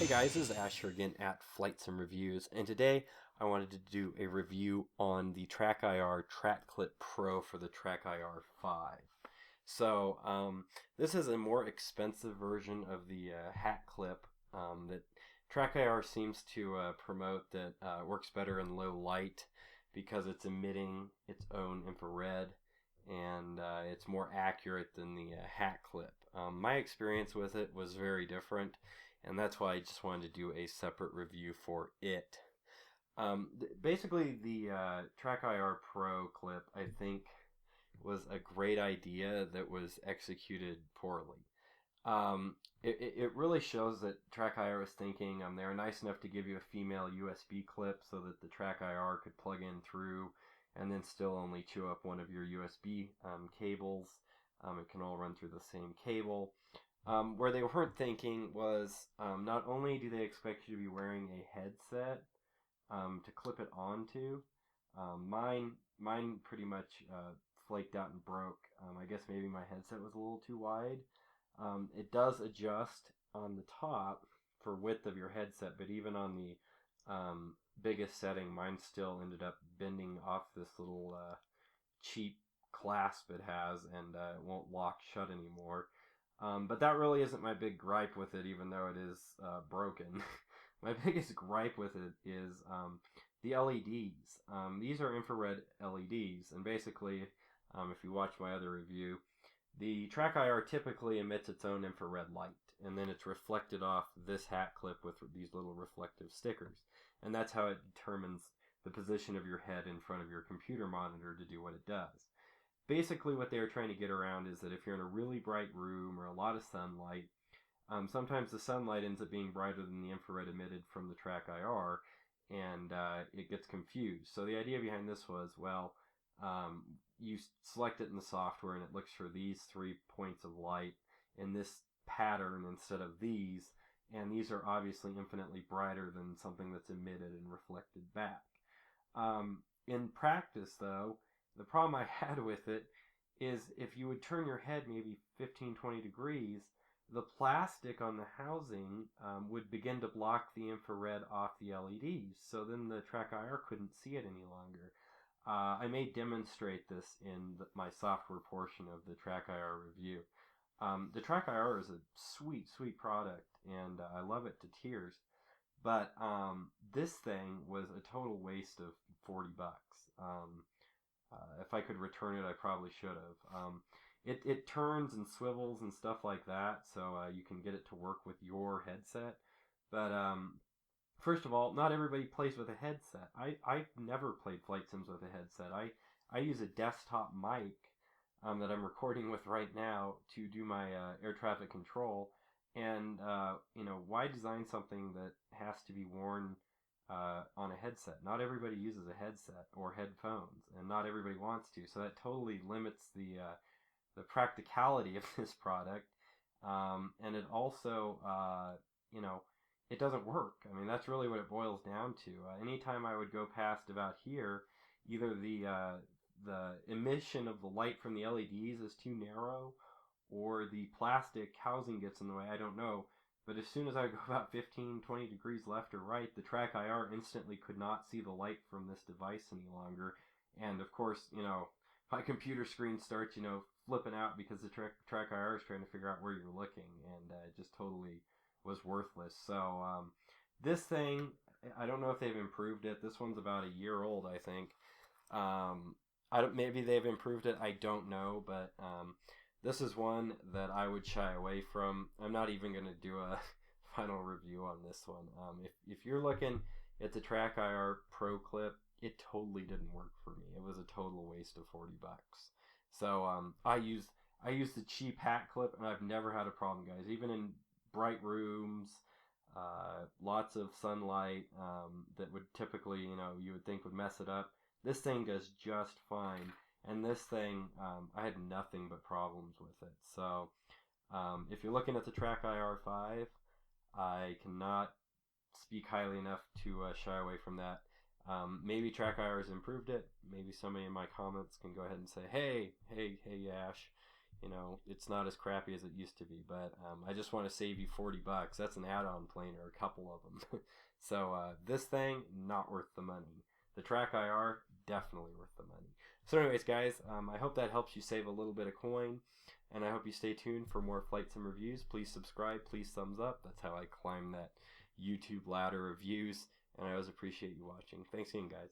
Hey guys, this is Asher again at Flight Sim Reviews, and today I wanted to do a review on the TrackIR Track Clip Pro for the TrackIR 5. This is a more expensive version of the hat clip that TrackIR seems to promote that works better in low light because it's emitting its own infrared and it's more accurate than the hat clip. My experience with it was very different, and that's why I just wanted to do a separate review for it. Basically, the TrackIR Pro clip, I think, was a great idea that was executed poorly. It really shows that TrackIR was thinking they were nice enough to give you a female USB clip so that the TrackIR could plug in through and then still only chew up one of your USB cables. It can all run through the same cable. Where they weren't thinking was not only do they expect you to be wearing a headset to clip it onto. Mine pretty much flaked out and broke. I guess maybe my headset was a little too wide. It does adjust on the top for width of your headset, but even on the biggest setting, mine still ended up bending off this little cheap clasp it has, and it won't lock shut anymore. But that really isn't my big gripe with it, even though it is broken. My biggest gripe with it is the LEDs. These are infrared LEDs, and basically, if you watch my other review, the TrackIR typically emits its own infrared light, and then it's reflected off this hat clip with these little reflective stickers. And that's how it determines the position of your head in front of your computer monitor to do what it does. Basically, what they are trying to get around is that if you're in a really bright room or a lot of sunlight, sometimes the sunlight ends up being brighter than the infrared emitted from the TrackIR, and it gets confused. So the idea behind this was, well, you select it in the software and it looks for these 3 points of light in this pattern instead of these, and these are obviously infinitely brighter than something that's emitted and reflected back. In practice, though, the problem I had with it is if you would turn your head maybe 15-20 degrees, the plastic on the housing would begin to block the infrared off the LEDs, so then the TrackIR couldn't see it any longer. I may demonstrate this in my software portion of the TrackIR review. The TrackIR is a sweet, sweet product, and I love it to tears. But this thing was a total waste of $40. If I could return it, I probably should have. It turns and swivels and stuff like that, so you can get it to work with your headset. But first of all, not everybody plays with a headset. I've never played flight sims with a headset. I use a desktop mic that I'm recording with right now to do my air traffic control. And why design something that has to be worn on a headset? Not everybody uses a headset or headphones, and not everybody wants to. So that totally limits the practicality of this product. And it also, it doesn't work. I mean, that's really what it boils down to. Anytime I would go past about here, either the emission of the light from the LEDs is too narrow, or the plastic housing gets in the way. I don't know. But as soon as I go about 15-20 degrees left or right, the TrackIR instantly could not see the light from this device any longer. And of course, my computer screen starts, flipping out because the TrackIR is trying to figure out where you're looking, and it just totally was worthless. So this thing, I don't know if they've improved it. This one's about a year old, I think. Maybe they've improved it. I don't know, but this is one that I would shy away from. I'm not even going to do a final review on this one. If you're looking at the TrackIR Pro clip, it totally didn't work for me. It was a total waste of $40. So I used the cheap hat clip, and I've never had a problem, guys. Even in bright rooms, lots of sunlight that would typically, you would think would mess it up. This thing does just fine. And this thing, I had nothing but problems with it. So if you're looking at the TrackIR 5, I cannot speak highly enough to shy away from that. Maybe TrackIR has improved it. Maybe somebody in my comments can go ahead and say, hey, Ash, you know, it's not as crappy as it used to be. But I just want to save you $40. That's an add-on plane or a couple of them. So this thing, not worth the money. The TrackIR, definitely worth the money. So anyways, guys, I hope that helps you save a little bit of coin. And I hope you stay tuned for more flight sim reviews. Please subscribe. Please thumbs up. That's how I climb that YouTube ladder of views. And I always appreciate you watching. Thanks again, guys.